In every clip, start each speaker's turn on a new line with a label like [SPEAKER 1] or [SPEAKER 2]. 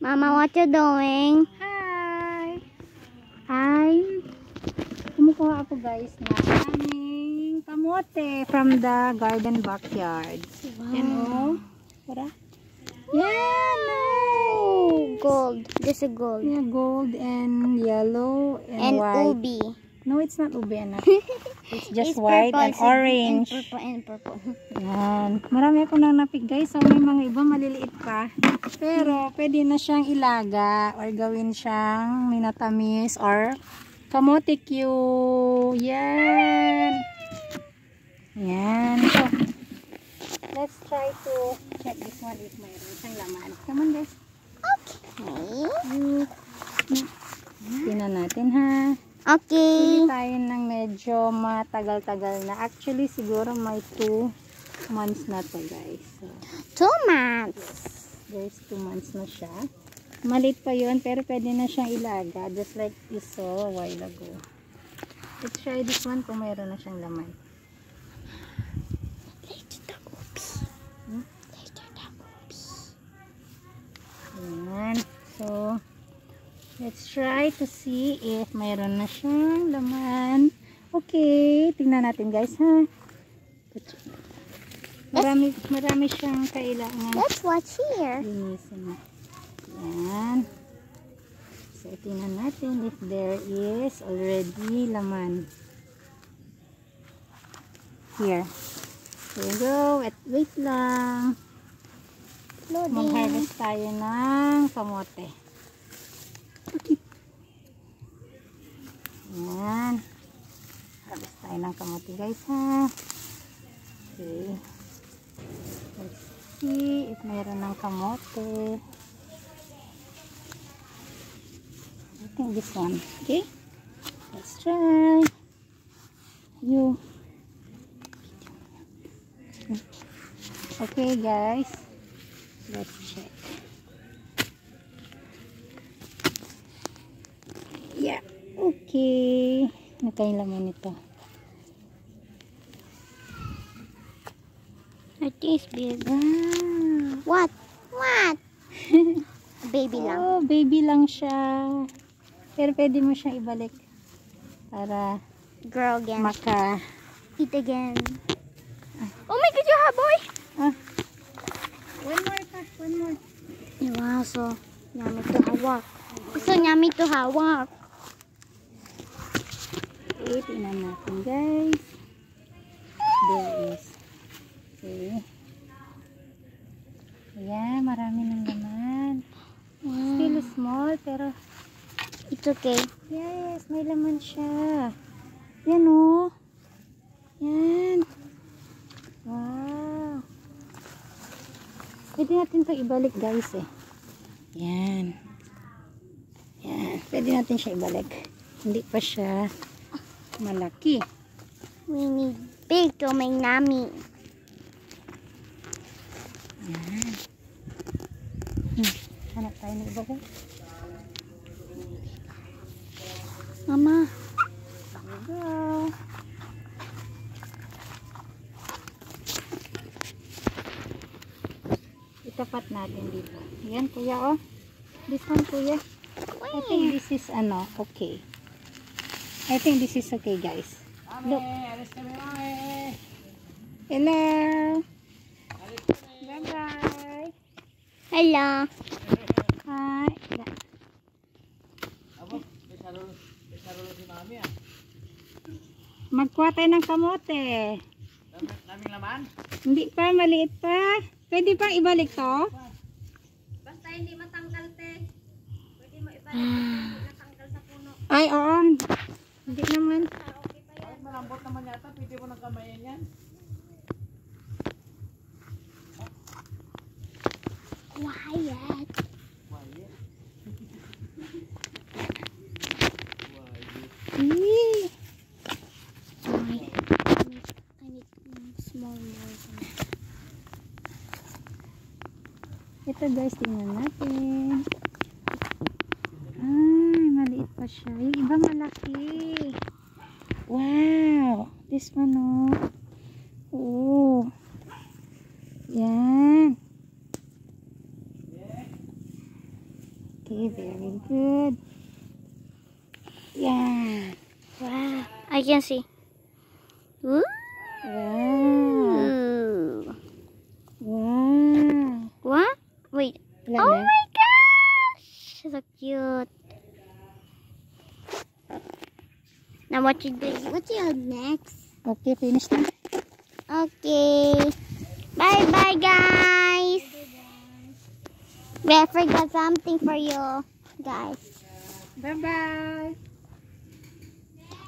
[SPEAKER 1] Mama, what you doing?
[SPEAKER 2] Hi! Kumukuha ako guys ng aming kamote from the garden backyard.
[SPEAKER 1] Wow.
[SPEAKER 2] Yan o. Para? Yan! Nice!
[SPEAKER 1] Gold. This is gold.
[SPEAKER 2] Yeah, gold and yellow and white.
[SPEAKER 1] Ubi.
[SPEAKER 2] No, it's not ube, anak. It's just
[SPEAKER 1] It's
[SPEAKER 2] white
[SPEAKER 1] purple,
[SPEAKER 2] and orange.
[SPEAKER 1] And purple.
[SPEAKER 2] Yan. Marami ako nang napig guys. So may mga iba maliliit pa. Pero pwede na siyang ilaga or gawin siyang minatamis or kamote Q. Yan. Yan. So, let's try to check this one if mayroon siyang laman. Come on guys.
[SPEAKER 1] Okay.
[SPEAKER 2] Tingnan natin ha.
[SPEAKER 1] Okay.
[SPEAKER 2] Pili tayo ng medyo matagal-tagal na. Actually, siguro may 2 months na to guys. So,
[SPEAKER 1] 2 months.
[SPEAKER 2] there's 2 months na siya. Maliit pa yun, pero pwede na siyang ilaga. Just like you saw a while ago. Let's try this one kung mayroon na siyang laman. Ayan. So, let's try to see if mayroon na siyang laman. Okay. Tingnan natin guys ha. Marami siyang kailangan.
[SPEAKER 1] Let's watch here.
[SPEAKER 2] Linisin na. Yan. So, tingnan natin if there is already laman. Here. Here we go. Wait lang. Mag-harvest tayo ng kamote. Yan. Harvest tayo ng kamote guys ha. Okay. Let's see if mayroon ng kamote. I think this one. Okay. Let's try. You. Okay guys. Let's check. Yeah. Okay. Ano tayong laman nito?
[SPEAKER 1] It is big. What? Baby lang.
[SPEAKER 2] Oh, baby lang siya. Pero pwede mo siyang ibalik para
[SPEAKER 1] Girl again. Eat again. Oh my god, you have boy.
[SPEAKER 2] One more pa. One more.
[SPEAKER 1] Wow, so yummy to hawak. So yummy to hawak.
[SPEAKER 2] Okay, tingnan natin guys. There is. Okay. Ayan, marami ng laman. Still small, pero
[SPEAKER 1] It's okay.
[SPEAKER 2] yes, may laman siya. Yan o. Yan. Wow. Pwede natin ito ibalik guys eh. Yan. Yan. Pwede natin siya ibalik. Hindi pa siya malaki.
[SPEAKER 1] We need big to make nami.
[SPEAKER 2] Yan. Hanap tayo ng iba guys.
[SPEAKER 1] Mama.
[SPEAKER 2] There we go. Itapat natin dito. Yan kuya oh. This one kuya. I think this is ano, okay. I think this is okay guys. Look. Hello. Bye bye.
[SPEAKER 1] Hello.
[SPEAKER 2] Hi. Magkuha tayo ng kamote.
[SPEAKER 3] Daming laman?
[SPEAKER 2] Hindi pa, maliit pa. Pwede pang ibalik to?
[SPEAKER 4] Basta hindi matanggal te. Pwede mo ibalik hindi natanggal sa puno.
[SPEAKER 2] Ay, oo. Hindi naman.
[SPEAKER 4] Okay pa yan.
[SPEAKER 3] Malambot naman yata, pwede mo nagkamayan yan.
[SPEAKER 1] Quiet.
[SPEAKER 2] Eee.
[SPEAKER 1] I need small more.
[SPEAKER 2] Ito guys, tingnan natin. Ay, maliit pa siya. Yung iba malaki. Wow. This one oh. Oh. Yan. Okay, very good. Yeah.
[SPEAKER 1] Wow. I can see. Ooh.
[SPEAKER 2] Wow. Wow.
[SPEAKER 1] What? Wait.
[SPEAKER 2] Wala
[SPEAKER 1] Oh
[SPEAKER 2] na.
[SPEAKER 1] my gosh! So cute. Now what you do? What's your next?
[SPEAKER 2] Okay, finish na.
[SPEAKER 1] Okay. Bye bye guys. I forgot something for you guys.
[SPEAKER 2] Bye-bye.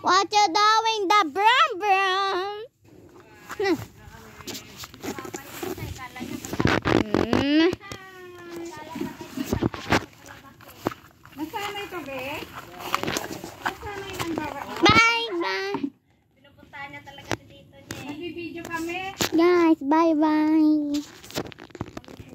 [SPEAKER 1] What you doing? The brown brown. Hmm.